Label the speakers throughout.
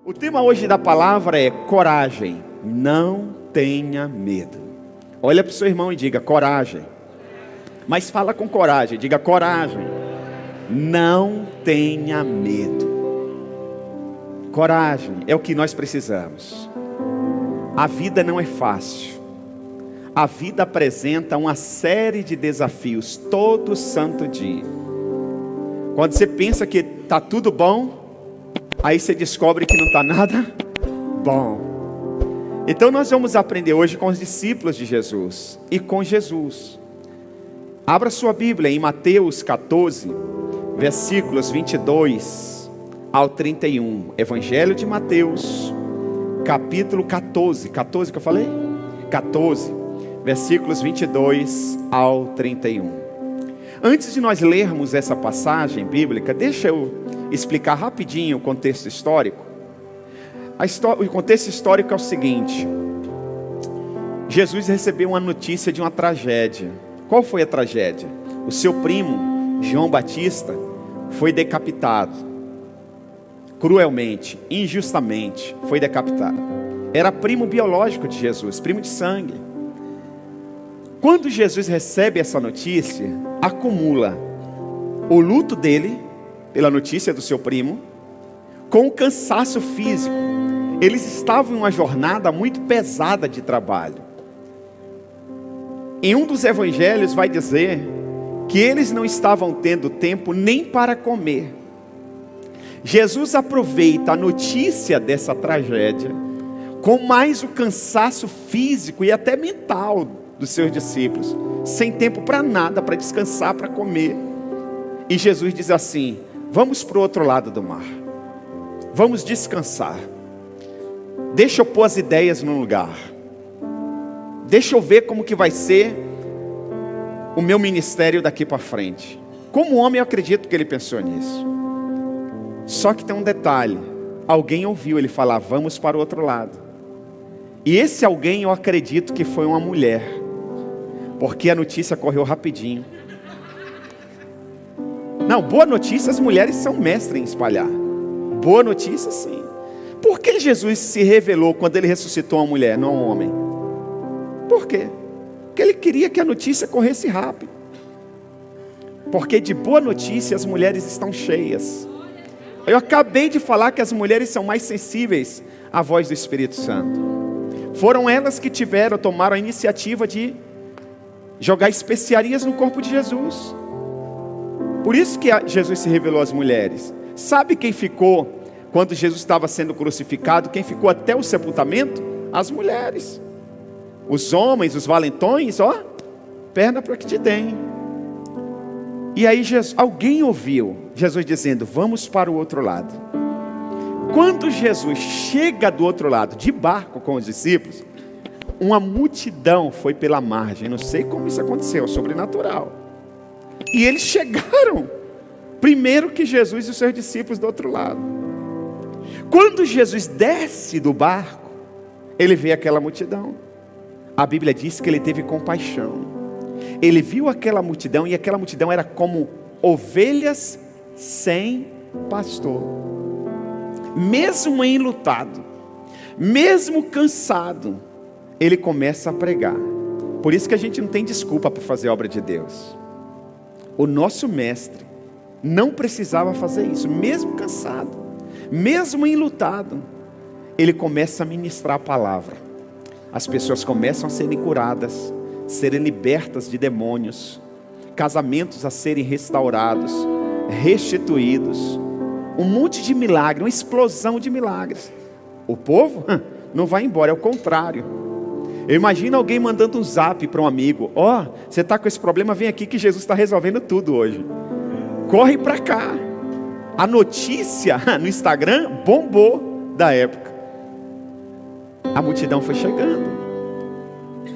Speaker 1: O tema hoje da palavra é coragem, não tenha medo. Olha para o seu irmão e diga coragem. Mas fala com coragem, diga coragem, não tenha medo. Coragem é o que nós precisamos. A vida não é fácil. A vida apresenta uma série de desafios todo santo dia. Quando você pensa que está tudo bom, aí você descobre que não está nada bom. Então nós vamos aprender hoje com os discípulos de Jesus e com Jesus. Abra sua Bíblia em Mateus 14, versículos 22 ao 31. Evangelho de Mateus, capítulo 14. 14 que eu falei? 14, versículos 22 ao 31. Antes de nós lermos essa passagem bíblica, deixa eu explicar rapidinho o contexto histórico. O contexto histórico é o seguinte: Jesus recebeu uma notícia de uma tragédia. Qual foi a tragédia? O seu primo, João Batista, foi decapitado. Cruelmente, injustamente, foi decapitado. Era primo biológico de Jesus, primo de sangue. Quando Jesus recebe essa notícia, acumula o luto dele, pela notícia do seu primo, com o cansaço físico. Eles estavam em uma jornada muito pesada de trabalho. Em um dos evangelhos vai dizer que eles não estavam tendo tempo nem para comer. Jesus aproveita a notícia dessa tragédia, com mais o cansaço físico e até mental dos seus discípulos, sem tempo para nada, para descansar, para comer. E Jesus diz assim: vamos para o outro lado do mar, vamos descansar, deixa eu pôr as ideias no lugar, deixa eu ver como que vai ser o meu ministério daqui para frente. Como homem eu acredito que ele pensou nisso. Só que tem um detalhe: alguém ouviu ele falar, vamos para o outro lado. E esse alguém eu acredito que foi uma mulher, porque a notícia correu rapidinho. Não, boa notícia, as mulheres são mestres em espalhar. Boa notícia, sim. Por que Jesus se revelou quando ele ressuscitou uma mulher, não um homem? Por quê? Porque ele queria que a notícia corresse rápido. Porque de boa notícia as mulheres estão cheias. Eu acabei de falar que as mulheres são mais sensíveis à voz do Espírito Santo. Foram elas que tomaram a iniciativa de jogar especiarias no corpo de Jesus. Por isso que Jesus se revelou às mulheres. Sabe quem ficou quando Jesus estava sendo crucificado? Quem ficou até o sepultamento? As mulheres. Os homens, os valentões, ó, perna para que te deem. E aí alguém ouviu Jesus dizendo, vamos para o outro lado. Quando Jesus chega do outro lado, de barco com os discípulos, uma multidão foi pela margem. Não sei como isso aconteceu, sobrenatural. E eles chegaram primeiro que Jesus e os seus discípulos do outro lado. Quando Jesus desce do barco, ele vê aquela multidão. A Bíblia diz que ele teve compaixão. Ele viu aquela multidão, e aquela multidão era como ovelhas sem pastor. Mesmo enlutado, mesmo cansado, ele começa a pregar. Por isso que a gente não tem desculpa para fazer a obra de Deus. O nosso mestre não precisava fazer isso, mesmo cansado, mesmo enlutado. Ele começa a ministrar a palavra. As pessoas começam a serem curadas, serem libertas de demônios, casamentos a serem restaurados, restituídos, um monte de milagre, uma explosão de milagres. O povo não vai embora, é o contrário. Eu imagino alguém mandando um zap para um amigo: ó, você está com esse problema, vem aqui que Jesus está resolvendo tudo hoje. Corre para cá. A notícia no Instagram bombou da época. A multidão foi chegando.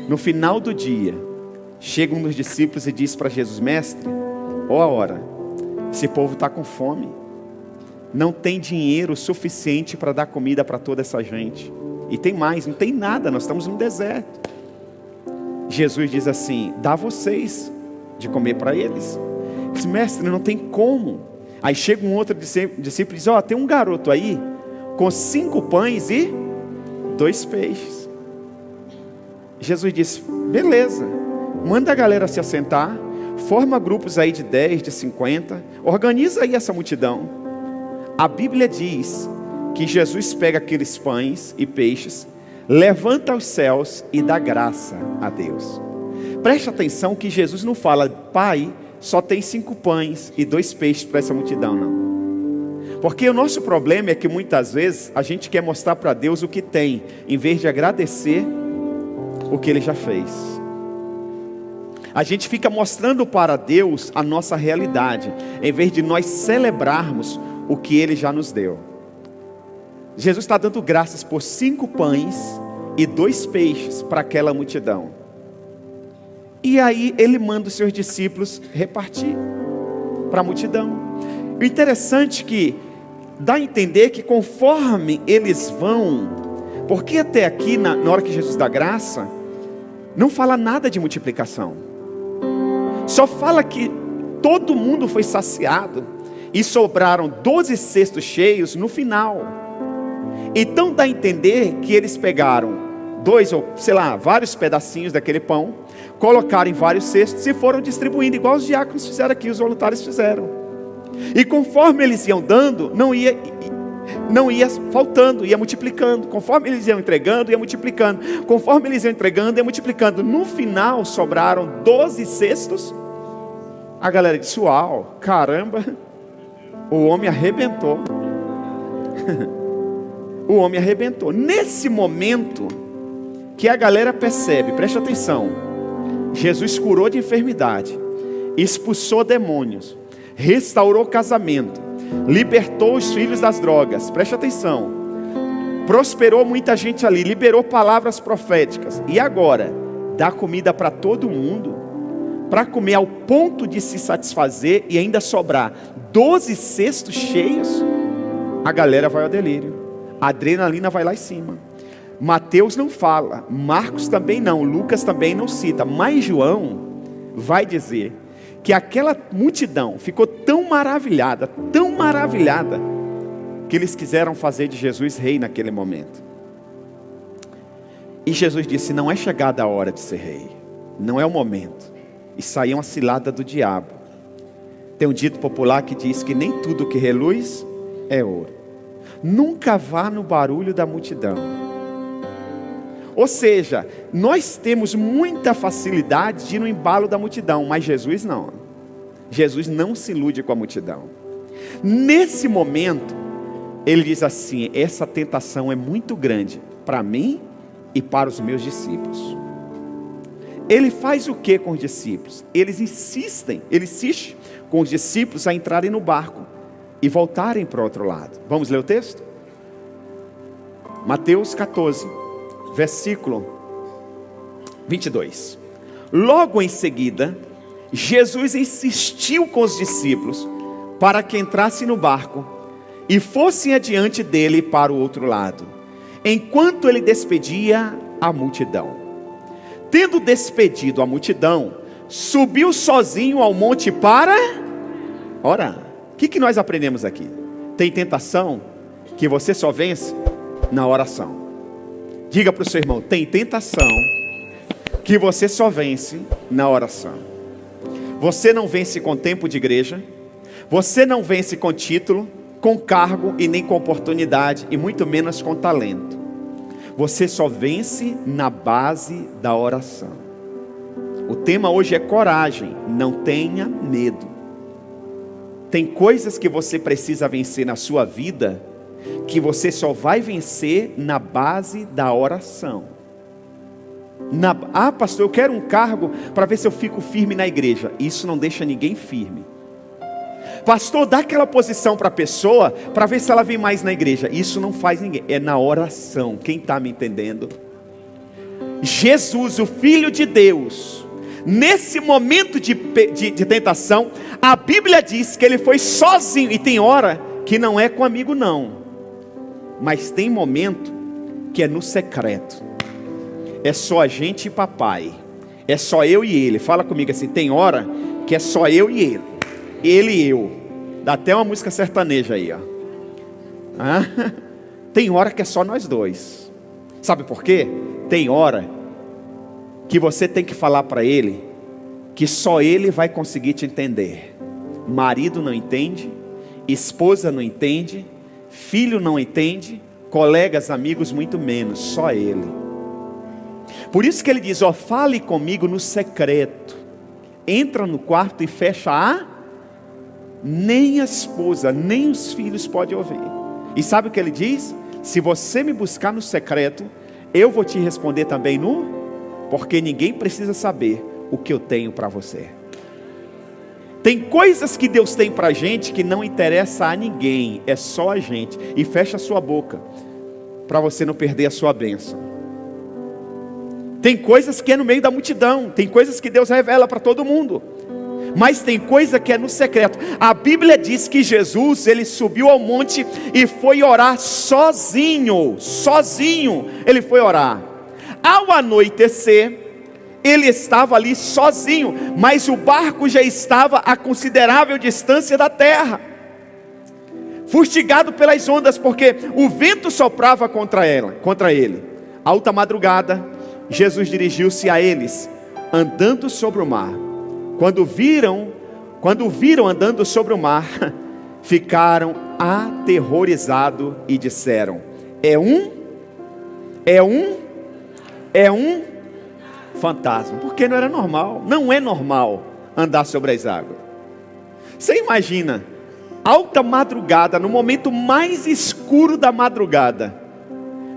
Speaker 1: No final do dia, chega um dos discípulos e diz para Jesus: mestre, ó a hora, esse povo está com fome, não tem dinheiro suficiente para dar comida para toda essa gente. E tem mais, não tem nada, nós estamos no deserto. Jesus diz assim: dá vocês de comer para eles. Diz: mestre, não tem como. Aí chega um outro discípulo e diz: ó, tem um garoto aí com 5 pães e 2 peixes. Jesus disse: beleza, manda a galera se assentar, forma grupos aí de 10, de 50, organiza aí essa multidão. A Bíblia diz que Jesus pega aqueles pães e peixes, levanta aos céus e dá graça a Deus. Preste atenção que Jesus não fala: Pai, só tem 5 pães e 2 peixes para essa multidão, não. Porque o nosso problema é que muitas vezes a gente quer mostrar para Deus o que tem, em vez de agradecer o que Ele já fez. A gente fica mostrando para Deus a nossa realidade, em vez de nós celebrarmos o que Ele já nos deu. Jesus está dando graças por 5 pães e 2 peixes para aquela multidão. E aí Ele manda os seus discípulos repartir para a multidão. O interessante é que dá a entender que conforme eles vão, porque até aqui na hora que Jesus dá graça, não fala nada de multiplicação, só fala que todo mundo foi saciado e sobraram 12 cestos cheios no final. Então dá a entender que eles pegaram 2 ou sei lá, vários pedacinhos daquele pão, colocaram em vários cestos e foram distribuindo, igual os diáconos fizeram aqui, os voluntários fizeram. E conforme eles iam dando, não ia faltando, ia multiplicando. Conforme eles iam entregando, ia multiplicando. Conforme eles iam entregando, ia multiplicando. No final sobraram 12 cestos. A galera disse: uau, caramba, o homem arrebentou. O homem arrebentou. Nesse momento que a galera percebe, preste atenção, Jesus curou de enfermidade, expulsou demônios, restaurou o casamento, libertou os filhos das drogas, preste atenção, prosperou muita gente ali, liberou palavras proféticas, e agora dá comida para todo mundo, para comer ao ponto de se satisfazer e ainda sobrar 12 cestos cheios. A galera vai ao delírio, a adrenalina vai lá em cima. Mateus não fala, Marcos também não, Lucas também não cita, mas João vai dizer que aquela multidão ficou tão maravilhada, que eles quiseram fazer de Jesus rei naquele momento. E Jesus disse: não é chegada a hora de ser rei, não é o momento. Isso aí é uma cilada do diabo. Tem um dito popular que diz que nem tudo que reluz é ouro. Nunca vá no barulho da multidão. Ou seja, nós temos muita facilidade de ir no embalo da multidão, mas Jesus não. Jesus não se ilude com a multidão. Nesse momento, Ele diz assim: essa tentação é muito grande para mim e para os meus discípulos. Ele faz o que com os discípulos? Ele insiste com os discípulos a entrarem no barco e voltarem para o outro lado. Vamos ler o texto? Mateus 14, versículo 22. Logo em seguida, Jesus insistiu com os discípulos para que entrassem no barco e fossem adiante dele para o outro lado, enquanto ele despedia a multidão. Tendo despedido a multidão, subiu sozinho ao monte para orar. O que nós aprendemos aqui? Tem tentação que você só vence na oração. Diga para o seu irmão: tem tentação que você só vence na oração. Você não vence com tempo de igreja, você não vence com título, com cargo e nem com oportunidade, e muito menos com talento. Você só vence na base da oração. O tema hoje é coragem. Não tenha medo. Tem coisas que você precisa vencer na sua vida, que você só vai vencer na base da oração. Pastor, eu quero um cargo para ver se eu fico firme na igreja. Isso não deixa ninguém firme. Pastor, dá aquela posição para a pessoa para ver se ela vem mais na igreja. Isso não faz ninguém. É na oração. Quem está me entendendo? Jesus, o Filho de Deus, nesse momento de tentação, a Bíblia diz que ele foi sozinho. E tem hora que não é com amigo não, mas tem momento que é no secreto. É só a gente e papai. É só eu e ele. Fala comigo assim: tem hora que é só eu e ele. Ele e eu. Dá até uma música sertaneja aí, ó. Tem hora que é só nós dois. Sabe por quê? Tem hora que você tem que falar para ele que só ele vai conseguir te entender. Marido não entende, esposa não entende, filho não entende, colegas, amigos muito menos, só ele. Por isso que ele diz, ó, fale comigo no secreto. Entra no quarto e fecha nem a esposa, nem os filhos podem ouvir. E sabe o que ele diz? Se você me buscar no secreto, eu vou te responder também porque ninguém precisa saber o que eu tenho para você. Tem coisas que Deus tem para a gente que não interessa a ninguém, é só a gente. E fecha a sua boca, para você não perder a sua bênção. Tem coisas que é no meio da multidão, tem coisas que Deus revela para todo mundo, mas tem coisa que é no secreto. A Bíblia diz que Jesus, ele subiu ao monte e foi orar sozinho, ele foi orar. Ao anoitecer, ele estava ali sozinho, mas o barco já estava a considerável distância da terra, fustigado pelas ondas, porque o vento soprava contra ele. Alta madrugada, Jesus dirigiu-se a eles, andando sobre o mar. Quando viram andando sobre o mar, ficaram aterrorizados e disseram, é um fantasma. Porque não era normal, não é normal andar sobre as águas. Você imagina, alta madrugada, no momento mais escuro da madrugada,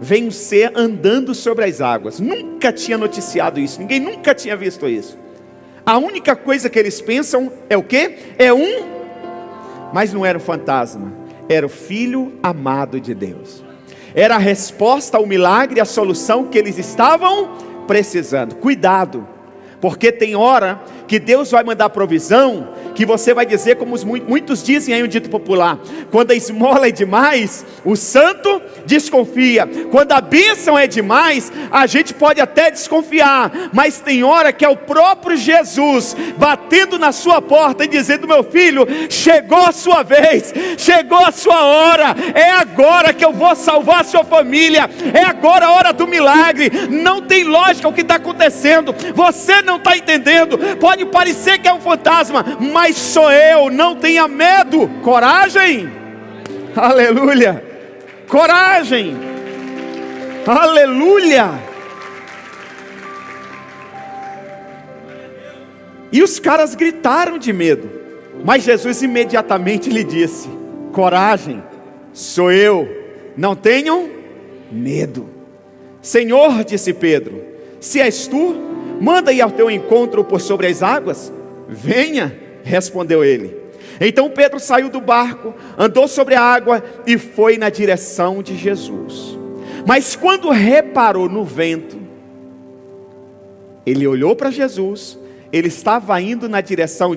Speaker 1: vem um ser andando sobre as águas. Nunca tinha noticiado isso, ninguém nunca tinha visto isso. A única coisa que eles pensam é o quê? Mas não era um fantasma, era o Filho amado de Deus. Era a resposta ao milagre, a solução que eles estavam precisando. Cuidado, porque tem hora que Deus vai mandar provisão, que você vai dizer, como muitos dizem aí um dito popular, quando a esmola é demais, o santo desconfia. Quando a bênção é demais, a gente pode até desconfiar, mas tem hora que é o próprio Jesus batendo na sua porta e dizendo, meu filho, chegou a sua vez, chegou a sua hora, é agora que eu vou salvar a sua família, é agora a hora do milagre. Não tem lógica o que está acontecendo, você não está entendendo, pode parecer que é um fantasma, mas sou eu, não tenha medo. Coragem, aleluia, coragem, aleluia. E os caras gritaram de medo, mas Jesus imediatamente lhe disse, coragem, sou eu, não tenham medo. Senhor, disse Pedro, se és tu, manda ir ao teu encontro por sobre as águas. Venha, respondeu ele. Então Pedro saiu do barco, andou sobre a água e foi na direção de Jesus. Mas quando reparou no vento, ele olhou para Jesus, ele estava indo na direção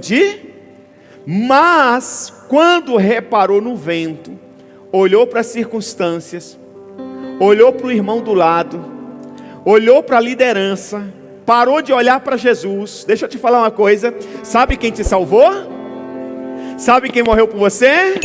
Speaker 1: mas quando reparou no vento, olhou para as circunstâncias, olhou para o irmão do lado, olhou para a liderança, parou de olhar para Jesus. Deixa eu te falar uma coisa, sabe quem te salvou? Sabe quem morreu por você?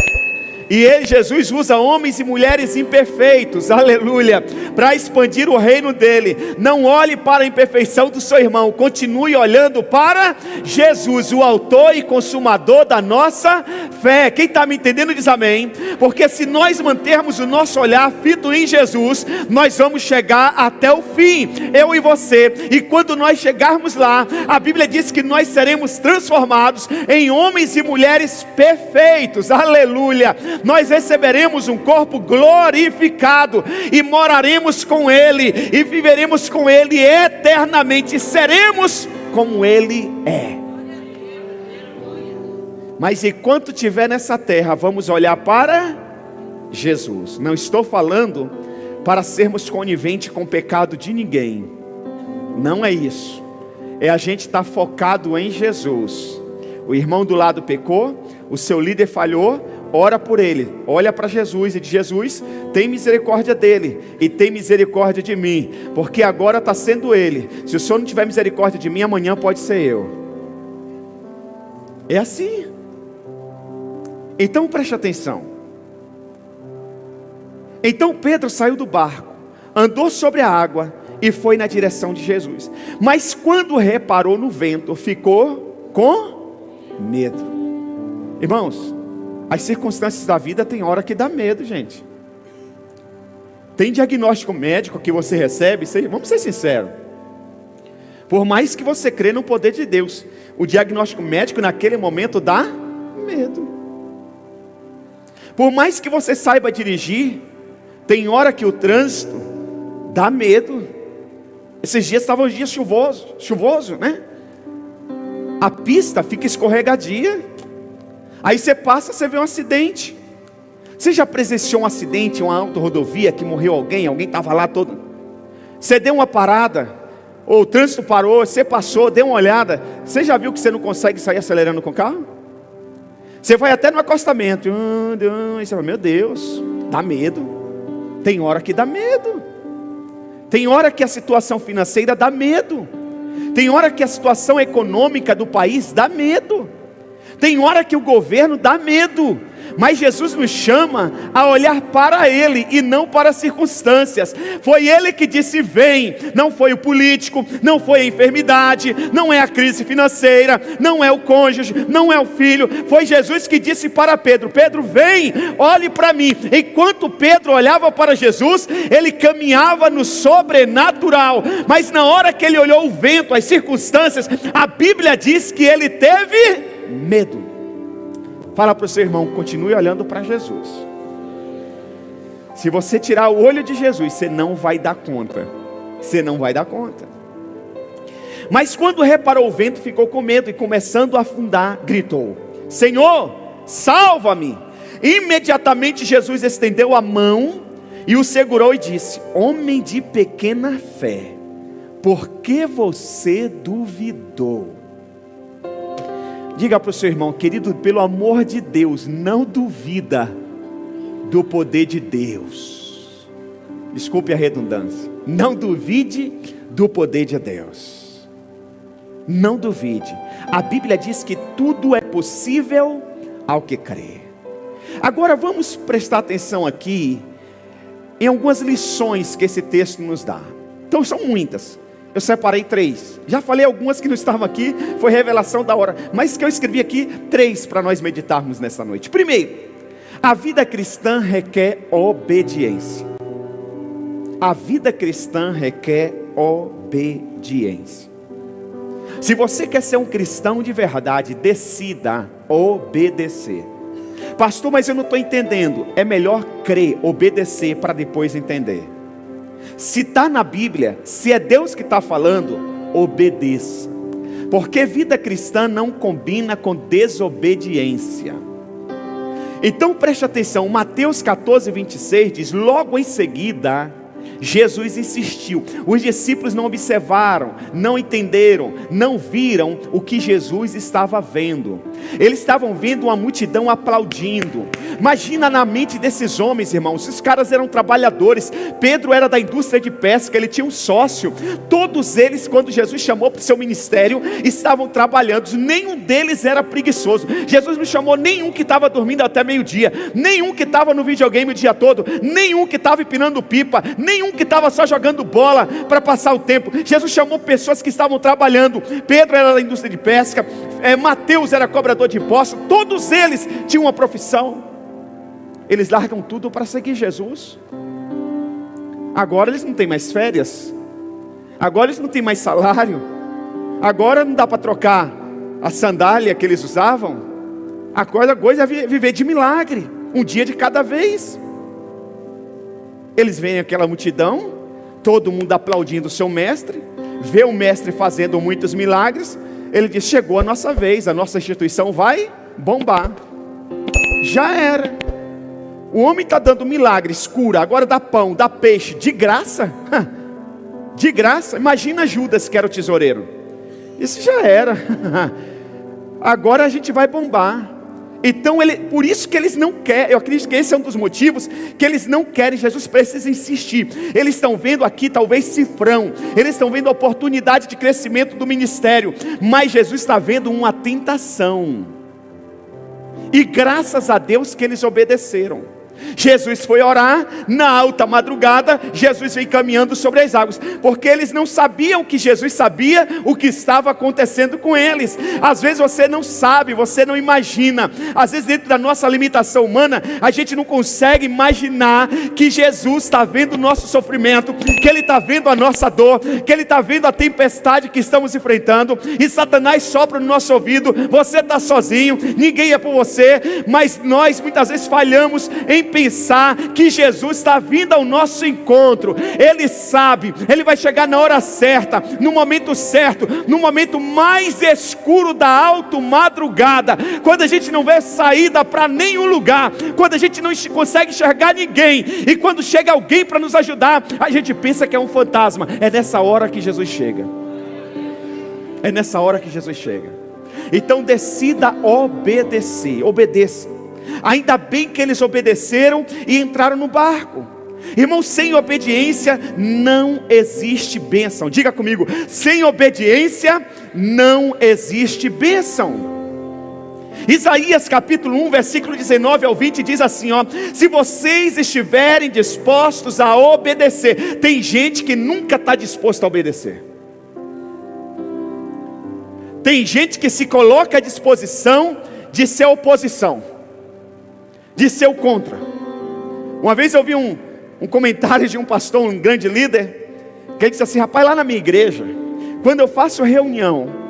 Speaker 1: E ele, Jesus, usa homens e mulheres imperfeitos, aleluia, para expandir o reino dele. Não olhe para a imperfeição do seu irmão, continue olhando para Jesus, o autor e consumador da nossa fé. Quem está me entendendo diz amém. Porque se nós mantermos o nosso olhar fito em Jesus, nós vamos chegar até o fim, eu e você. E quando nós chegarmos lá, a Bíblia diz que nós seremos transformados em homens e mulheres perfeitos, aleluia. Nós receberemos um corpo glorificado e moraremos com Ele e viveremos com Ele eternamente, seremos como Ele é. Mas enquanto estiver nessa terra, vamos olhar para Jesus. Não estou falando para sermos coniventes com o pecado de ninguém, não é isso, é a gente estar focado em Jesus. O irmão do lado pecou, o seu líder falhou, ora por ele, olha para Jesus e diz, Jesus, tem misericórdia dele e tem misericórdia de mim, porque agora está sendo ele. Se o Senhor não tiver misericórdia de mim, amanhã pode ser eu. É assim. Então preste atenção. Então Pedro saiu do barco, andou sobre a água e foi na direção de Jesus. Mas quando reparou no vento, ficou com medo. Irmãos, as circunstâncias da vida tem hora que dá medo, gente. Tem diagnóstico médico que você recebe, vamos ser sinceros. Por mais que você crê no poder de Deus, o diagnóstico médico naquele momento dá medo. Por mais que você saiba dirigir, tem hora que o trânsito dá medo. Esses dias estava um dia chuvoso, né? A pista fica escorregadia. Aí você passa, você vê um acidente. Você já presenciou um acidente, uma autorrodovia que morreu alguém estava lá todo. Você deu uma parada, ou o trânsito parou, você passou, deu uma olhada. Você já viu que você não consegue sair acelerando com o carro? Você vai até no acostamento. E você fala, meu Deus, dá medo. Tem hora que dá medo. Tem hora que a situação financeira dá medo. Tem hora que a situação econômica do país dá medo. Tem hora que o governo dá medo. Mas Jesus nos chama a olhar para Ele e não para as circunstâncias. Foi Ele que disse vem, não foi o político, não foi a enfermidade, não é a crise financeira, não é o cônjuge, não é o filho. Foi Jesus que disse para Pedro, Pedro vem, olhe para mim. Enquanto Pedro olhava para Jesus, ele caminhava no sobrenatural. Mas na hora que ele olhou o vento, as circunstâncias, a Bíblia diz que ele teve medo. Fala para o seu irmão, continue olhando para Jesus. Se você tirar o olho de Jesus, você não vai dar conta. Você não vai dar conta. Mas quando reparou o vento, ficou com medo e começando a afundar, gritou, Senhor, salva-me. Imediatamente Jesus estendeu a mão e o segurou e disse, homem de pequena fé, por que você duvidou? Diga para o seu irmão, querido, pelo amor de Deus, não duvida do poder de Deus. Desculpe a redundância. Não duvide do poder de Deus. Não duvide. A Bíblia diz que tudo é possível ao que crê. Agora vamos prestar atenção aqui em algumas lições que esse texto nos dá. Então são muitas. Eu separei 3. Já falei algumas que não estavam aqui, foi revelação da hora. Mas que eu escrevi aqui 3 para nós meditarmos nessa noite. Primeiro, a vida cristã requer obediência. A vida cristã requer obediência. Se você quer ser um cristão de verdade, decida obedecer. Pastor, mas eu não estou entendendo. É melhor crer, obedecer para depois entender. Se está na Bíblia, se é Deus que está falando, obedeça. Porque vida cristã não combina com desobediência. Então preste atenção, Mateus 14, 26 diz, logo em seguida, Jesus insistiu. Os discípulos não observaram, não entenderam, não viram o que Jesus estava vendo. Eles estavam vendo uma multidão aplaudindo. Imagina na mente desses homens, irmãos, esses caras eram trabalhadores. Pedro era da indústria de pesca, ele tinha um sócio. Todos eles, quando Jesus chamou para o seu ministério, estavam trabalhando. Nenhum deles era preguiçoso. Jesus não chamou nenhum que estava dormindo até meio-dia, nenhum que estava no videogame o dia todo, nenhum que estava empinando pipa, nenhum que estava só jogando bola para passar o tempo. Jesus chamou pessoas que estavam trabalhando. Pedro era da indústria de pesca, Mateus era cobrador de impostos. Todos eles tinham uma profissão. Eles largam tudo para seguir Jesus. Agora eles não têm mais férias, agora eles não têm mais salário, agora não dá para trocar a sandália que eles usavam. A coisa é viver de milagre, um dia de cada vez. Eles veem aquela multidão, todo mundo aplaudindo o seu mestre, vê o mestre fazendo muitos milagres. Ele diz, chegou a nossa vez, a nossa instituição vai bombar. Já era. O homem está dando milagres, cura, agora dá pão, dá peixe, de graça. De graça. Imagina Judas, que era o tesoureiro. Isso já era. Agora a gente vai bombar. Então, por isso que eles não querem, eu acredito que esse é um dos motivos que eles não querem. Jesus precisa insistir. Eles estão vendo aqui talvez cifrão, eles estão vendo a oportunidade de crescimento do ministério, mas Jesus está vendo uma tentação. E graças a Deus que eles obedeceram. Jesus foi orar, na alta madrugada, Jesus vem caminhando sobre as águas, porque eles não sabiam que Jesus sabia o que estava acontecendo com eles. Às vezes você não sabe, você não imagina, às vezes dentro da nossa limitação humana, a gente não consegue imaginar que Jesus está vendo o nosso sofrimento, que Ele está vendo a nossa dor, que Ele está vendo a tempestade que estamos enfrentando, e Satanás sopra no nosso ouvido: você está sozinho, ninguém é por você. Mas nós muitas vezes falhamos em pensar que Jesus está vindo ao nosso encontro. Ele sabe, Ele vai chegar na hora certa, no momento certo, no momento mais escuro da alta madrugada, quando a gente não vê saída para nenhum lugar, quando a gente não consegue enxergar ninguém, e quando chega alguém para nos ajudar, a gente pensa que é um fantasma. É nessa hora que Jesus chega. É nessa hora que Jesus chega. Então decida obedecer. Obedeça. Ainda bem que eles obedeceram e entraram no barco. Irmão, sem obediência não existe bênção. Diga comigo: sem obediência não existe bênção. Isaías capítulo 1, versículo 19 ao 20 diz assim, ó: se vocês estiverem dispostos a obedecer. Tem gente que nunca está disposto a obedecer. Tem gente que se coloca à disposição de ser oposição, de ser o contra. Uma vez eu vi um comentário de um pastor, um grande líder, que ele disse assim: rapaz, lá na minha igreja, quando eu faço reunião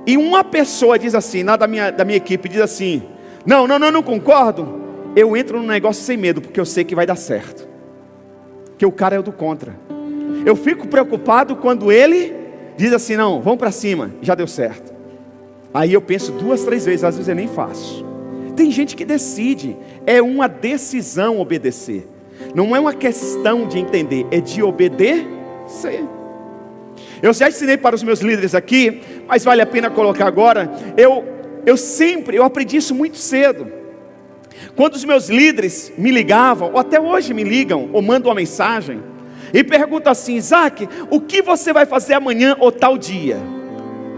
Speaker 1: e uma pessoa diz assim, da minha equipe, diz assim: não concordo, eu entro num negócio sem medo, porque eu sei que vai dar certo, que o cara é o do contra. Eu fico preocupado quando ele diz assim: não, vamos para cima, já deu certo. Aí eu penso 2, 3 vezes, às vezes eu nem faço. Tem gente que decide, é uma decisão obedecer, não é uma questão de entender, é de obedecer. Eu já ensinei para os meus líderes aqui, mas vale a pena colocar agora. Eu aprendi isso muito cedo. Quando os meus líderes me ligavam, ou até hoje me ligam, ou mandam uma mensagem, e perguntam assim: Isaac, o que você vai fazer amanhã ou tal dia?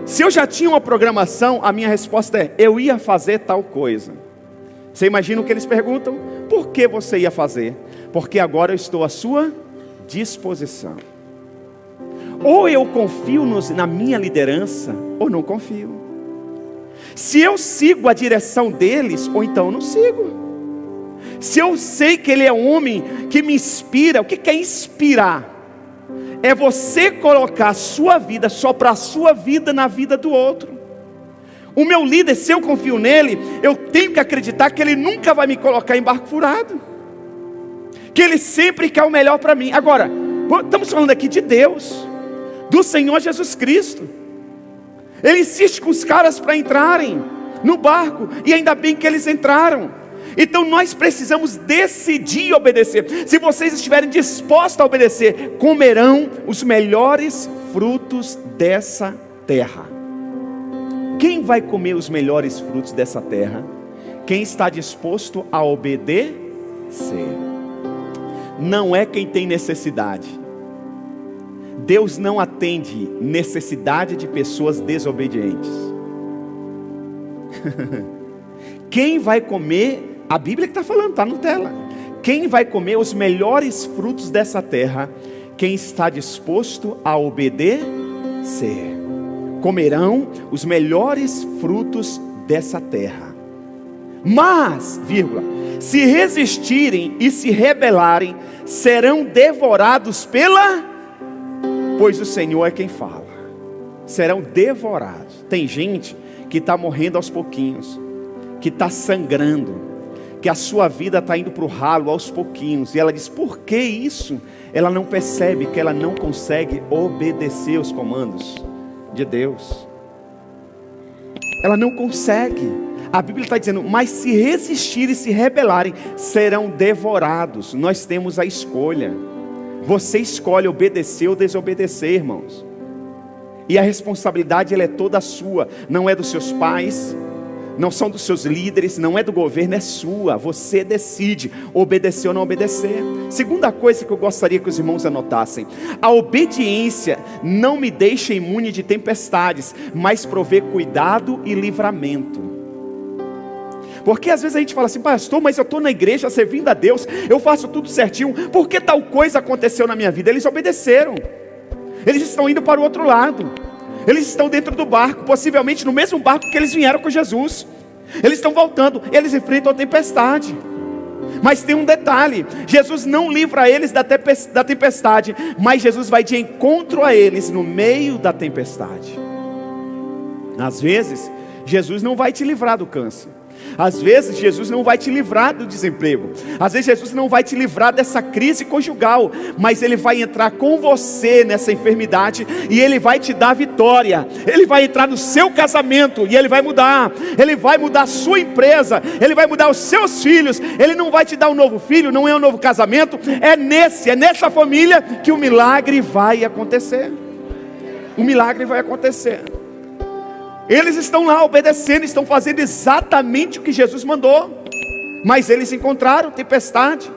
Speaker 1: Se eu já tinha uma programação, a minha resposta é: eu ia fazer tal coisa. Você imagina o que eles perguntam? Por que você ia fazer? Porque agora eu estou à sua disposição. Ou eu confio na minha liderança, ou não confio. Se eu sigo a direção deles, ou então não sigo. Se eu sei que ele é um homem que me inspira, o que é inspirar? É você colocar a sua vida, só para a sua vida, na vida do outro. O meu líder, se eu confio nele, eu tenho que acreditar que ele nunca vai me colocar em barco furado, que ele sempre quer o melhor para mim. Agora, estamos falando aqui de Deus, do Senhor Jesus Cristo. Ele insiste com os caras para entrarem no barco, e ainda bem que eles entraram. Então nós precisamos decidir obedecer. Se vocês estiverem dispostos a obedecer, comerão os melhores frutos dessa terra. Quem vai comer os melhores frutos dessa terra? Quem está disposto a obedecer. Não é quem tem necessidade. Deus não atende necessidade de pessoas desobedientes. Quem vai comer, a Bíblia que está falando, está na tela. Quem vai comer os melhores frutos dessa terra? Quem está disposto a obedecer. Comerão os melhores frutos dessa terra. Mas, se resistirem e se rebelarem, serão devorados pois o Senhor é quem fala. Serão devorados. Tem gente que está morrendo aos pouquinhos, que está sangrando, que a sua vida está indo para o ralo aos pouquinhos, e ela diz: por que isso? Ela não percebe que ela não consegue obedecer os comandos de Deus. Ela não consegue. A Bíblia está dizendo: mas se resistirem e se rebelarem, serão devorados. Nós temos a escolha. Você escolhe obedecer ou desobedecer, irmãos. E a responsabilidade, ela é toda sua. Não é dos seus pais, não são dos seus líderes, não é do governo, é sua. Você decide obedecer ou não obedecer. Segunda coisa que eu gostaria que os irmãos anotassem: a obediência não me deixa imune de tempestades, mas provê cuidado e livramento. Porque às vezes a gente fala assim: pastor, mas eu estou na igreja servindo a Deus, eu faço tudo certinho, por que tal coisa aconteceu na minha vida? Eles obedeceram, eles estão indo para o outro lado, eles estão dentro do barco, possivelmente no mesmo barco que eles vieram com Jesus. Eles estão voltando, eles enfrentam a tempestade. Mas tem um detalhe: Jesus não livra eles da tempestade, mas Jesus vai de encontro a eles no meio da tempestade. Às vezes, Jesus não vai te livrar do câncer. Às vezes Jesus não vai te livrar do desemprego. Às vezes Jesus não vai te livrar dessa crise conjugal, mas Ele vai entrar com você nessa enfermidade, e Ele vai te dar vitória. Ele vai entrar no seu casamento e Ele vai mudar. Ele vai mudar a sua empresa, Ele vai mudar os seus filhos. Ele não vai te dar um novo filho, não é um novo casamento. É nessa família que o milagre vai acontecer. O milagre vai acontecer. Eles estão lá obedecendo, estão fazendo exatamente o que Jesus mandou, mas eles encontraram tempestade.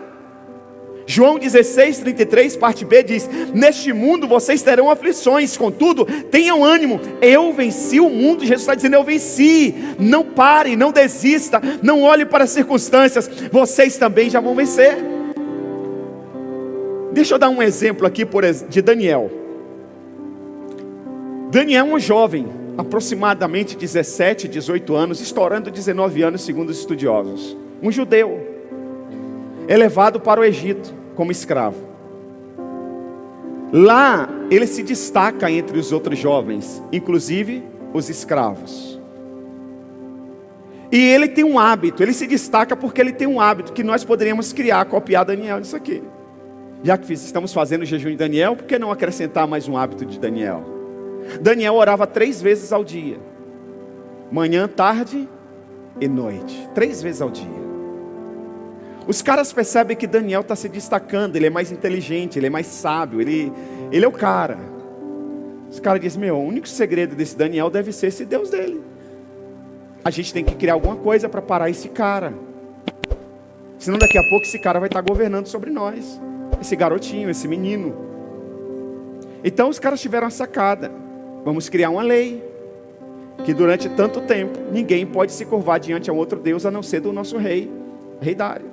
Speaker 1: João 16:33, parte B diz: neste mundo vocês terão aflições, contudo, tenham ânimo, eu venci o mundo. Jesus está dizendo: eu venci. Não pare, não desista, não olhe para as circunstâncias, vocês também já vão vencer. Deixa eu dar um exemplo aqui de Daniel. Daniel é um jovem, aproximadamente 17, 18 anos, estourando 19 anos segundo os estudiosos. Um judeu, é levado para o Egito como escravo. Lá ele se destaca entre os outros jovens, inclusive os escravos. E ele tem um hábito, ele se destaca porque ele tem um hábito que nós poderíamos criar, copiar Daniel nisso aqui. Já que estamos fazendo o jejum de Daniel, por que não acrescentar mais um hábito de Daniel? Daniel orava 3 vezes ao dia, manhã, tarde e noite, 3 vezes ao dia. Os caras percebem que Daniel está se destacando, ele é mais inteligente, ele é mais sábio, ele é o cara. Os caras dizem: o único segredo desse Daniel deve ser esse Deus dele. A gente tem que criar alguma coisa para parar esse cara, senão daqui a pouco esse cara vai estar governando sobre nós, esse garotinho, esse menino. Então os caras tiveram a sacada: vamos criar uma lei, que durante tanto tempo, ninguém pode se curvar diante a um outro Deus, a não ser do nosso rei Dário.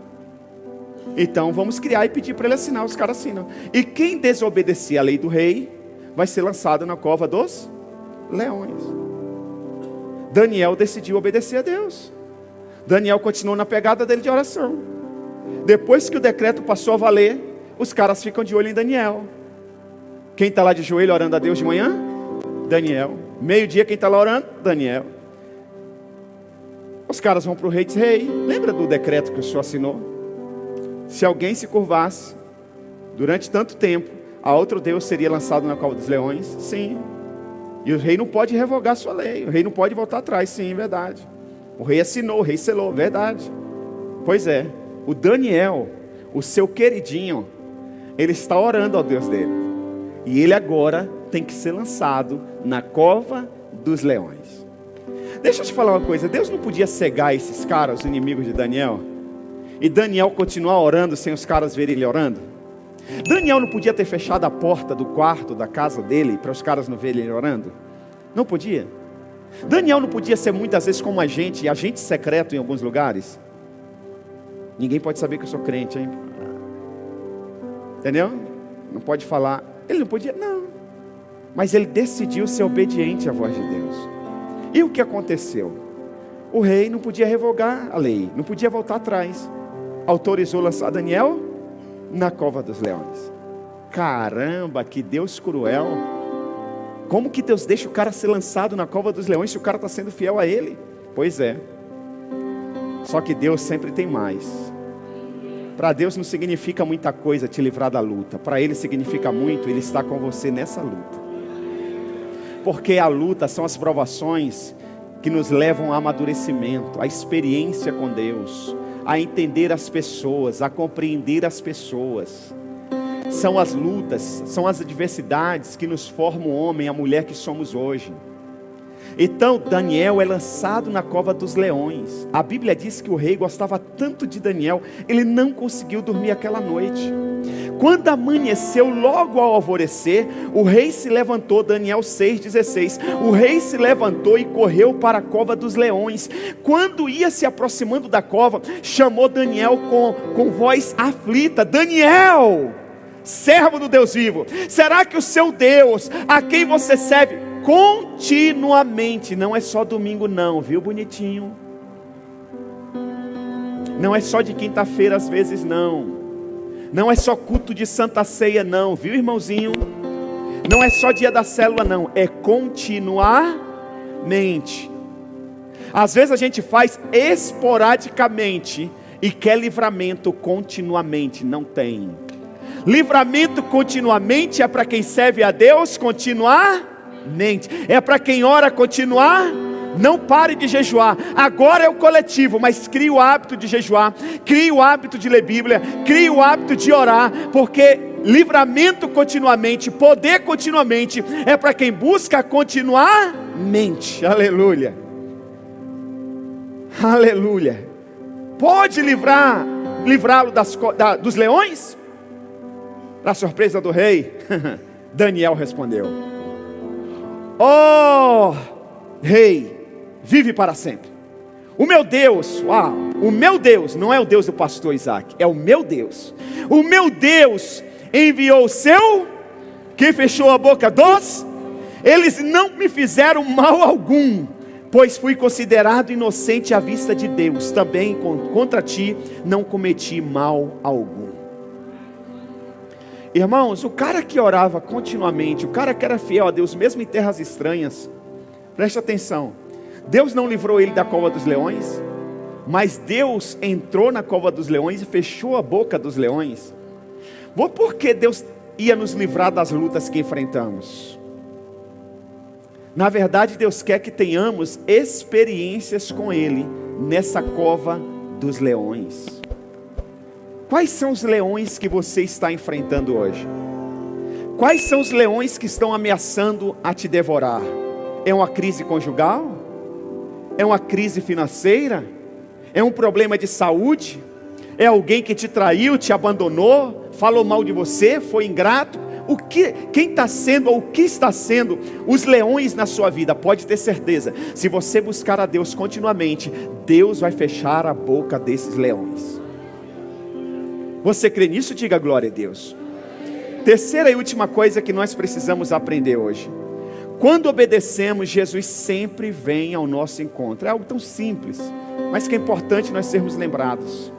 Speaker 1: Então vamos criar e pedir para ele assinar. Os caras assinam. E quem desobedecer a lei do rei, vai ser lançado na cova dos leões. Daniel decidiu obedecer a Deus. Daniel continuou na pegada dele de oração. Depois que o decreto passou a valer, os caras ficam de olho em Daniel. Quem está lá de joelho orando a Deus de manhã? Daniel. Meio-dia, quem está lá orando? Daniel. Os caras vão para o rei e dizem: rei, lembra do decreto que o senhor assinou? Se alguém se curvasse durante tanto tempo, a outro Deus seria lançado na cova dos leões? Sim. E o rei não pode revogar sua lei, o rei não pode voltar atrás. Sim, verdade. O rei assinou, o rei selou, verdade. Pois é, o Daniel, o seu queridinho, ele está orando ao Deus dele, e ele agora tem que ser lançado na cova dos leões. Deixa eu te falar uma coisa: Deus não podia cegar esses caras, os inimigos de Daniel, e Daniel continuar orando sem os caras verem ele orando? Daniel não podia ter fechado a porta do quarto da casa dele para os caras não verem ele orando? Não podia? Daniel não podia ser muitas vezes como agente secreto em alguns lugares? Ninguém pode saber que eu sou crente, hein? Entendeu? Não pode falar. Ele não podia, não. Mas ele decidiu ser obediente à voz de Deus. E o que aconteceu? O rei não podia revogar a lei, não podia voltar atrás. Autorizou lançar Daniel na cova dos leões. Caramba, que Deus cruel. Como que Deus deixa o cara ser lançado na cova dos leões se o cara está sendo fiel a ele? Pois é. Só que Deus sempre tem mais. Para Deus não significa muita coisa te livrar da luta. Para Ele significa muito Ele estar com você nessa luta. Porque a luta são as provações que nos levam ao amadurecimento, à experiência com Deus, a entender as pessoas, a compreender as pessoas. São as lutas, são as adversidades que nos formam o homem, a mulher que somos hoje. Então Daniel é lançado na cova dos leões. A Bíblia diz que o rei gostava tanto de Daniel, ele não conseguiu dormir aquela noite. Quando amanheceu, logo ao alvorecer, o rei se levantou, Daniel 6,16. O rei se levantou e correu para a cova dos leões. Quando ia se aproximando da cova, chamou Daniel com voz aflita: Daniel, servo do Deus vivo, será que o seu Deus, a quem você serve continuamente, não é só domingo não, viu bonitinho? Não é só de quinta-feira às vezes não. Não é só culto de Santa Ceia não, viu irmãozinho? Não é só dia da célula não, é continuamente. Às vezes a gente faz esporadicamente e quer livramento continuamente, não tem. Livramento continuamente é para quem serve a Deus continuamente, é para quem ora continuar. Não pare de jejuar. Agora é o coletivo, mas crie o hábito de jejuar, crie o hábito de ler Bíblia, crie o hábito de orar, porque livramento continuamente, poder continuamente, é para quem busca continuamente. Aleluia, aleluia. Pode livrá-lo dos leões? Para surpresa do rei, Daniel respondeu: ó rei, vive para sempre. O meu Deus, o meu Deus, não é o Deus do pastor Isaac, é o meu Deus. O meu Deus enviou o seu, que fechou a boca dos. Eles não me fizeram mal algum, pois fui considerado inocente à vista de Deus. Também contra ti não cometi mal algum. Irmãos, o cara que orava continuamente, o cara que era fiel a Deus, mesmo em terras estranhas, preste atenção, Deus não livrou ele da cova dos leões, mas Deus entrou na cova dos leões e fechou a boca dos leões. Por que Deus ia nos livrar das lutas que enfrentamos? Na verdade, Deus quer que tenhamos experiências com Ele nessa cova dos leões. Quais são os leões que você está enfrentando hoje? Quais são os leões que estão ameaçando a te devorar? É uma crise conjugal? É uma crise financeira? É um problema de saúde? É alguém que te traiu, te abandonou, falou mal de você, foi ingrato? Quem está sendo ou o que está sendo os leões na sua vida? Pode ter certeza, se você buscar a Deus continuamente, Deus vai fechar a boca desses leões. Você crê nisso? Diga glória a Deus. Terceira e última coisa que nós precisamos aprender hoje: quando obedecemos, Jesus sempre vem ao nosso encontro. É algo tão simples, mas que é importante nós sermos lembrados.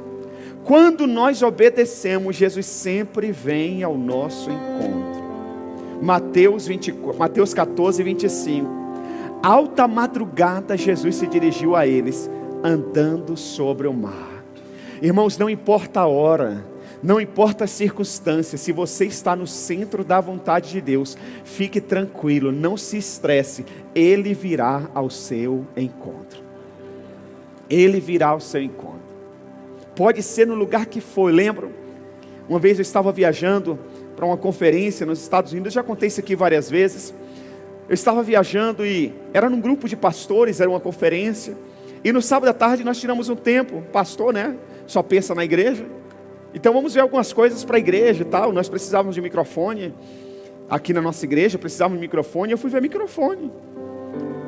Speaker 1: Quando nós obedecemos, Jesus sempre vem ao nosso encontro. Mateus 14, 25. Alta madrugada, Jesus se dirigiu a eles, andando sobre o mar. Irmãos, não importa a hora, não importa as circunstâncias, se você está no centro da vontade de Deus, fique tranquilo, não se estresse, Ele virá ao seu encontro. Ele virá ao seu encontro. Pode ser no lugar que for. Eu lembro, uma vez eu estava viajando para uma conferência nos Estados Unidos, eu já contei isso aqui várias vezes. Eu estava viajando e era num grupo de pastores, era uma conferência, e no sábado à tarde nós tiramos um tempo, pastor, né, só pensa na igreja, então vamos ver algumas coisas para a igreja e tal. Nós precisávamos de microfone, aqui na nossa igreja precisávamos de microfone, eu fui ver microfone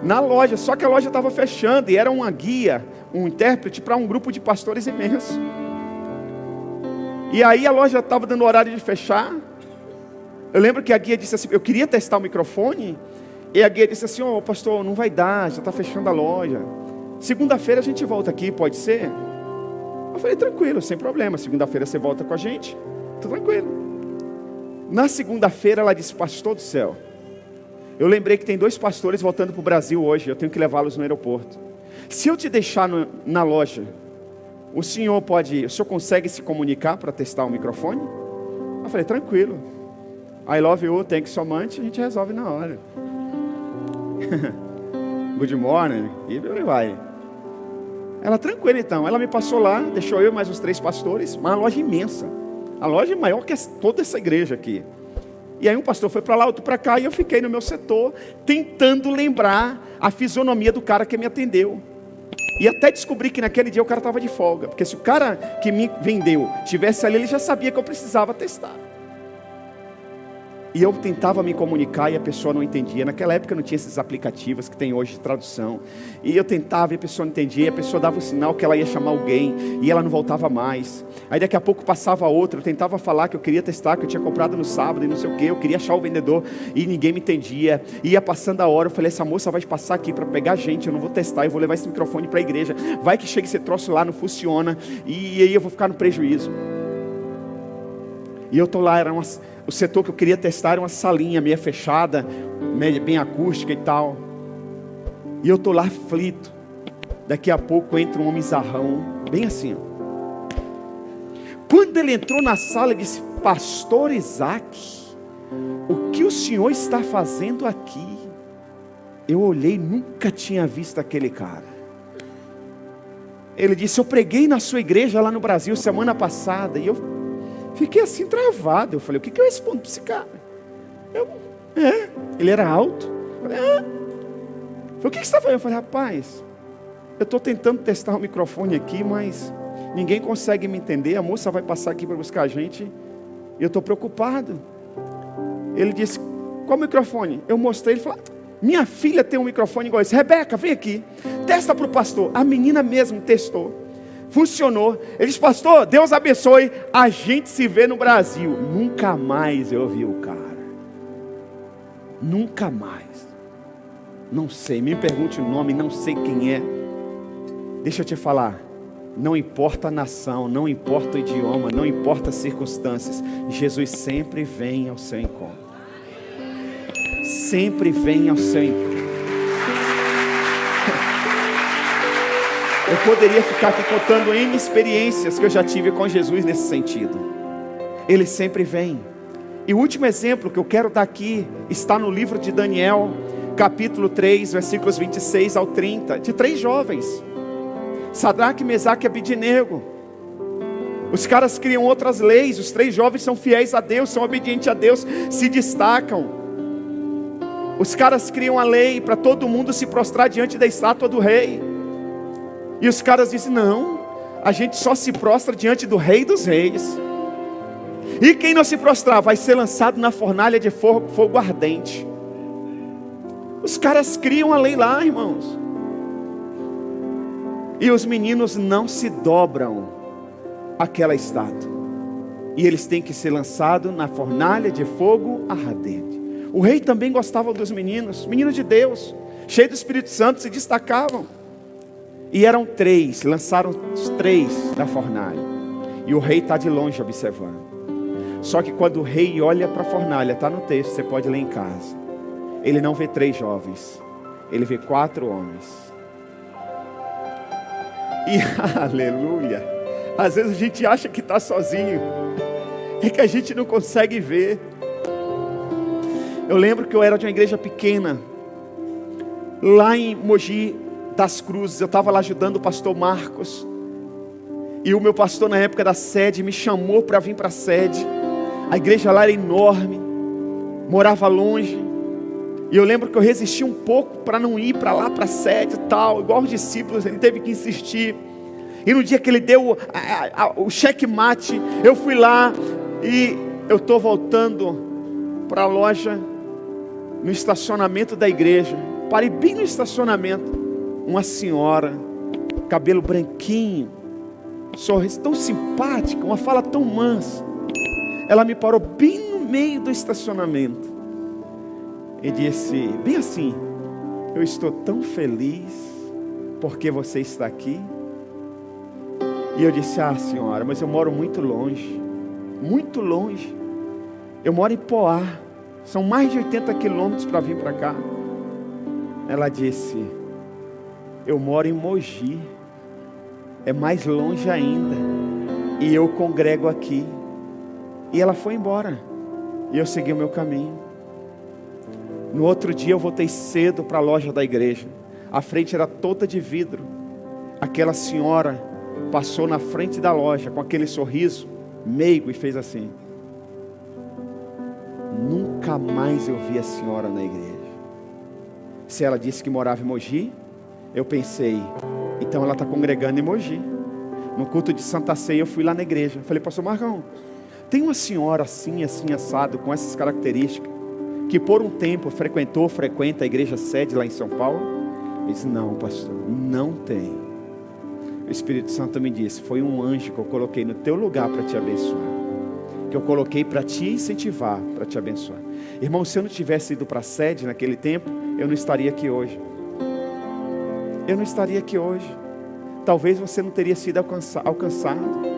Speaker 1: na loja, só que a loja estava fechando, e era uma guia, um intérprete para um grupo de pastores imenso, e aí a loja estava dando horário de fechar. Eu lembro que a guia disse assim, eu queria testar o microfone, e a guia disse assim, pastor, não vai dar, já está fechando a loja, segunda-feira a gente volta aqui, pode ser? Eu falei, tranquilo, sem problema, segunda-feira você volta com a gente, tô tranquilo. Na segunda-feira ela disse, pastor do céu, eu lembrei que tem 2 pastores voltando para o Brasil hoje, eu tenho que levá-los no aeroporto. Se eu te deixar na loja, o senhor consegue se comunicar para testar o microfone? Eu falei, tranquilo, I love you, thank you so much, a gente resolve na hora. Good morning, e vai. Ela, tranquila então, ela me passou lá, deixou eu mais uns 3 pastores, uma loja imensa, a loja é maior que toda essa igreja aqui. E aí um pastor foi para lá, outro para cá, e eu fiquei no meu setor, tentando lembrar a fisionomia do cara que me atendeu. E até descobri que naquele dia o cara estava de folga, porque se o cara que me vendeu tivesse ali, ele já sabia que eu precisava testar. E eu tentava me comunicar e a pessoa não entendia. Naquela época não tinha esses aplicativos que tem hoje de tradução. E eu tentava e a pessoa não entendia. E a pessoa dava o sinal que ela ia chamar alguém. E ela não voltava mais. Aí daqui a pouco passava outra. Eu tentava falar que eu queria testar, que eu tinha comprado no sábado e não sei o que. Eu queria achar o vendedor e ninguém me entendia. Ia passando a hora. Eu falei, essa moça vai passar aqui para pegar gente. Eu não vou testar, eu vou levar esse microfone para a igreja. Vai que chega esse troço lá, não funciona. E aí eu vou ficar no prejuízo. E eu estou lá, o setor que eu queria testar era uma salinha meio fechada, bem acústica e tal. E eu estou lá aflito. Daqui a pouco entra um homem zarrão, bem assim. Quando ele entrou na sala, ele disse, pastor Isaac, o que o senhor está fazendo aqui? Eu olhei, nunca tinha visto aquele cara. Ele disse, eu preguei na sua igreja lá no Brasil semana passada. E eu fiquei assim travado. Eu falei, o que eu respondo para esse cara? Ele era alto. Eu falei, o que você está fazendo? Eu falei, rapaz, eu estou tentando testar o microfone aqui, mas ninguém consegue me entender. A moça vai passar aqui para buscar a gente e eu estou preocupado. Ele disse, qual microfone? Eu mostrei, ele falou, minha filha tem um microfone igual esse. Rebeca, vem aqui, testa para o pastor. A menina mesmo testou. Funcionou. Ele disse, pastor, Deus abençoe, a gente se vê no Brasil. Nunca mais eu vi o cara. Nunca mais. Não sei, me pergunte o nome, não sei quem é. Deixa eu te falar, não importa a nação, não importa o idioma, não importa as circunstâncias, Jesus sempre vem ao seu encontro. Sempre vem ao seu encontro. Eu poderia ficar aqui contando N experiências que eu já tive com Jesus nesse sentido. Ele sempre vem. E o último exemplo que eu quero dar aqui está no livro de Daniel, capítulo 3, versículos 26 ao 30, de 3 jovens, Sadraque, Mesaque e Abidnego. Os caras criam outras leis. Os 3 jovens são fiéis a Deus, são obedientes a Deus, se destacam. Os caras criam a lei para todo mundo se prostrar diante da estátua do rei. E os caras dizem, não, a gente só se prostra diante do Rei dos Reis. E quem não se prostrar vai ser lançado na fornalha de fogo ardente. Os caras criam a lei lá, irmãos. E os meninos não se dobram àquela estátua. E eles têm que ser lançados na fornalha de fogo ardente. O rei também gostava dos meninos de Deus, cheios do Espírito Santo, se destacavam. E eram 3, lançaram os 3 da fornalha. E o rei está de longe observando. Só que quando o rei olha para a fornalha, está no texto, você pode ler em casa. Ele não vê 3 jovens, ele vê 4 homens. E aleluia, às vezes a gente acha que está sozinho, é que a gente não consegue ver. Eu lembro que eu era de uma igreja pequena, lá em Mogi das Cruzes. Eu estava lá ajudando o pastor Marcos. E o meu pastor na época da sede me chamou para vir para a sede. A igreja lá era enorme, morava longe. E eu lembro que eu resisti um pouco para não ir para lá, para a sede e tal. Igual os discípulos, ele teve que insistir. E no dia que ele deu o checkmate, eu fui lá. E eu estou voltando para a loja, no estacionamento da igreja. Parei bem no estacionamento. Uma senhora, cabelo branquinho, sorriso tão simpática, uma fala tão mansa. Ela me parou bem no meio do estacionamento e disse, bem assim, eu estou tão feliz porque você está aqui. E eu disse, senhora, mas eu moro muito longe. Muito longe. Eu moro em Poá. São mais de 80 quilômetros para vir para cá. Ela disse, eu moro em Mogi. É mais longe ainda. E eu congrego aqui. E ela foi embora. E eu segui o meu caminho. No outro dia eu voltei cedo para a loja da igreja. A frente era toda de vidro. Aquela senhora passou na frente da loja com aquele sorriso meigo e fez assim. Nunca mais eu vi a senhora na igreja. Se ela disse que morava em Mogi, eu pensei, então ela está congregando em Mogi. No culto de Santa Ceia eu fui lá na igreja. Falei, pastor Marcão, Tem uma senhora assim, assim, assado, com essas características, que por um tempo frequenta a igreja sede lá em São Paulo? Eu disse, não pastor, não tem. O Espírito Santo me disse, foi um anjo que eu coloquei no teu lugar para te abençoar, que eu coloquei para te incentivar, para te abençoar. Irmão, se eu não tivesse ido para a sede naquele tempo, eu não estaria aqui hoje. Eu não estaria aqui hoje. Talvez você não teria sido alcançado.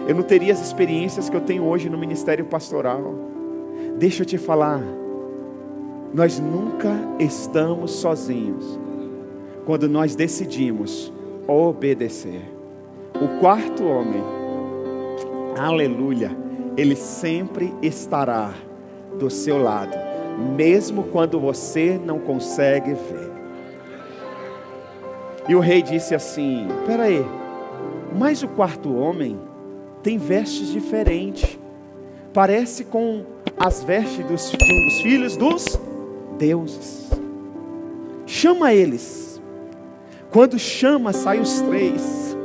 Speaker 1: Eu não teria as experiências que eu tenho hoje no ministério pastoral. Deixa eu te falar, nós nunca estamos sozinhos quando nós decidimos obedecer. O quarto homem, aleluia, ele sempre estará do seu lado, mesmo quando você não consegue ver. E o rei disse assim, espera aí, mas o quarto homem tem vestes diferentes, parece com as vestes de um dos filhos dos deuses. Chama eles. Quando chama, saem os três.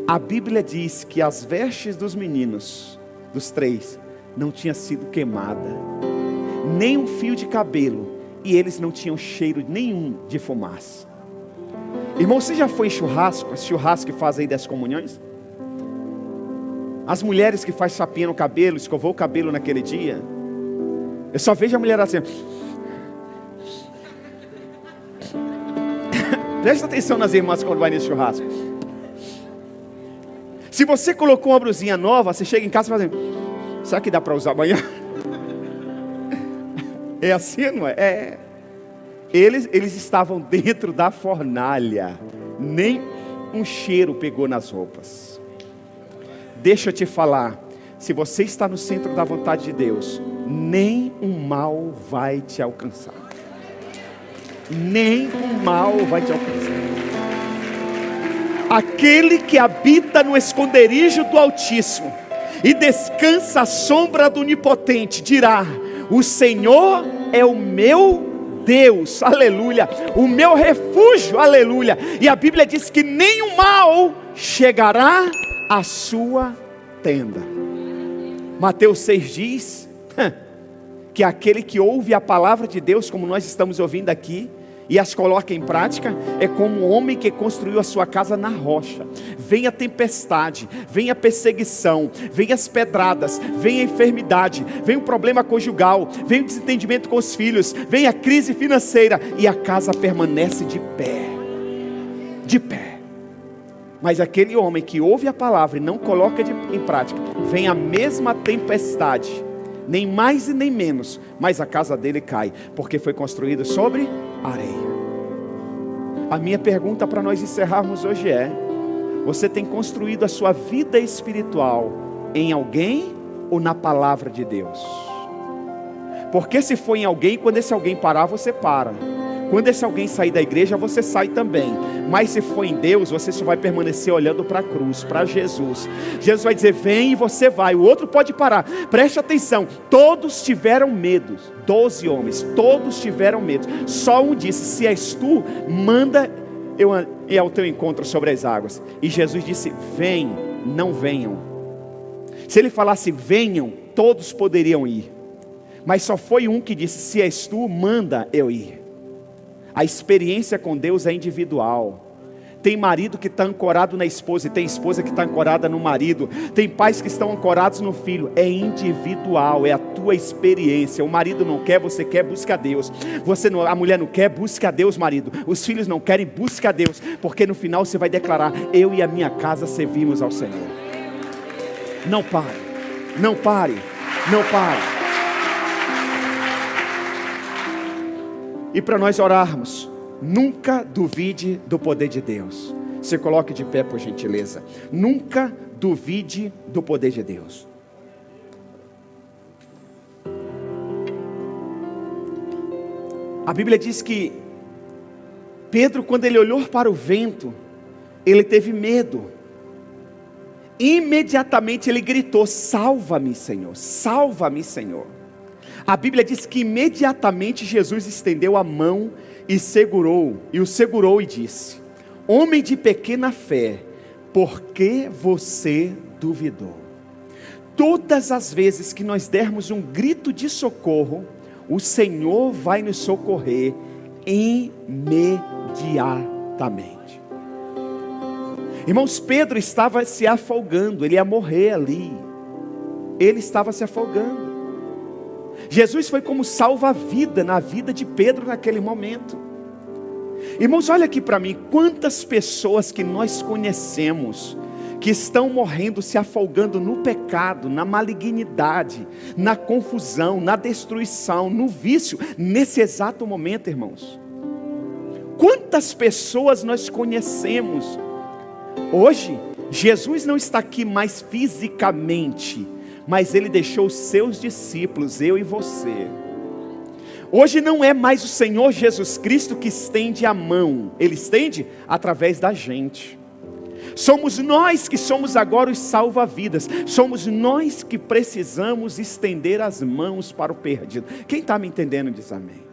Speaker 1: A Bíblia diz que as vestes dos meninos, dos três, não tinha sido queimada, nem um fio de cabelo, e eles não tinham cheiro nenhum de fumaça. Irmão, você já foi em churrasco? Esse churrasco que faz aí 10 comunhões? As mulheres que fazem chapinha no cabelo, escovou o cabelo naquele dia, eu só vejo a mulher assim. Presta atenção nas irmãs quando vai nesse churrasco. Se você colocou uma blusinha nova, você chega em casa e fala assim, será que dá para usar amanhã? É assim, não é? Eles estavam dentro da fornalha, nem um cheiro pegou nas roupas. Deixa eu te falar, se você está no centro da vontade de Deus, nem um mal vai te alcançar. Nem um mal vai te alcançar. Aquele que habita no esconderijo do Altíssimo e descansa à sombra do Onipotente, dirá, o Senhor é o meu Deus, aleluia, o meu refúgio, aleluia. E a Bíblia diz que nenhum mal chegará à sua tenda. Mateus 6 diz que aquele que ouve a palavra de Deus, como nós estamos ouvindo aqui, e as coloca em prática, é como um homem que construiu a sua casa na rocha. Vem a tempestade, vem a perseguição, vem as pedradas, vem a enfermidade, vem o problema conjugal, vem o desentendimento com os filhos, vem a crise financeira, e a casa permanece de pé. De pé. Mas aquele homem que ouve a palavra e não coloca em prática, vem a mesma tempestade, nem mais e nem menos, mas a casa dele cai, porque foi construída sobre areia. A minha pergunta para nós encerrarmos hoje é: você tem construído a sua vida espiritual em alguém ou na palavra de Deus? Porque se for em alguém, quando esse alguém parar, você para. Quando esse alguém sair da igreja, você sai também. Mas se for em Deus, você só vai permanecer olhando para a cruz, para Jesus. Jesus vai dizer, vem, e você vai. O outro pode parar. Preste atenção, todos tiveram medo. 12 homens, todos tiveram medo. Só um disse, se és tu, manda eu ir ao teu encontro sobre as águas. E Jesus disse, vem, não venham. Se ele falasse venham, todos poderiam ir. Mas só foi um que disse, se és tu, manda eu ir. A experiência com Deus é individual. Tem marido que está ancorado na esposa, e tem esposa que está ancorada no marido. Tem pais que estão ancorados no filho. É individual, é a tua experiência. O marido não quer, você quer, busca a Deus. A mulher não quer, busca a Deus, marido. Os filhos não querem, busca a Deus. Porque no final você vai declarar, eu e a minha casa servimos ao Senhor. Não pare, não pare, não pare. E para nós orarmos, nunca duvide do poder de Deus. Se coloque de pé, por gentileza. Nunca duvide do poder de Deus. A Bíblia diz que Pedro, quando ele olhou para o vento, ele teve medo. Imediatamente ele gritou, salva-me, Senhor, salva-me, Senhor. A Bíblia diz que imediatamente Jesus estendeu a mão e o segurou e disse, homem de pequena fé, por que você duvidou? todas as vezes que nós dermos um grito de socorro, o Senhor vai nos socorrer imediatamente. Irmãos, Pedro estava se afogando, ele ia morrer ali. Ele estava se afogando. Jesus foi como salva-vida na vida de Pedro naquele momento. Irmãos, olha aqui para mim, quantas pessoas que nós conhecemos, que estão morrendo, se afogando no pecado, na malignidade, na confusão, na destruição, no vício, nesse exato momento, irmãos. Quantas pessoas nós conhecemos? Hoje, Jesus não está aqui mais fisicamente, mas Ele deixou os seus discípulos, eu e você. Hoje não é mais o Senhor Jesus Cristo que estende a mão, Ele estende através da gente. Somos nós que somos agora os salva-vidas, somos nós que precisamos estender as mãos para o perdido. Quem está me entendendo diz amém.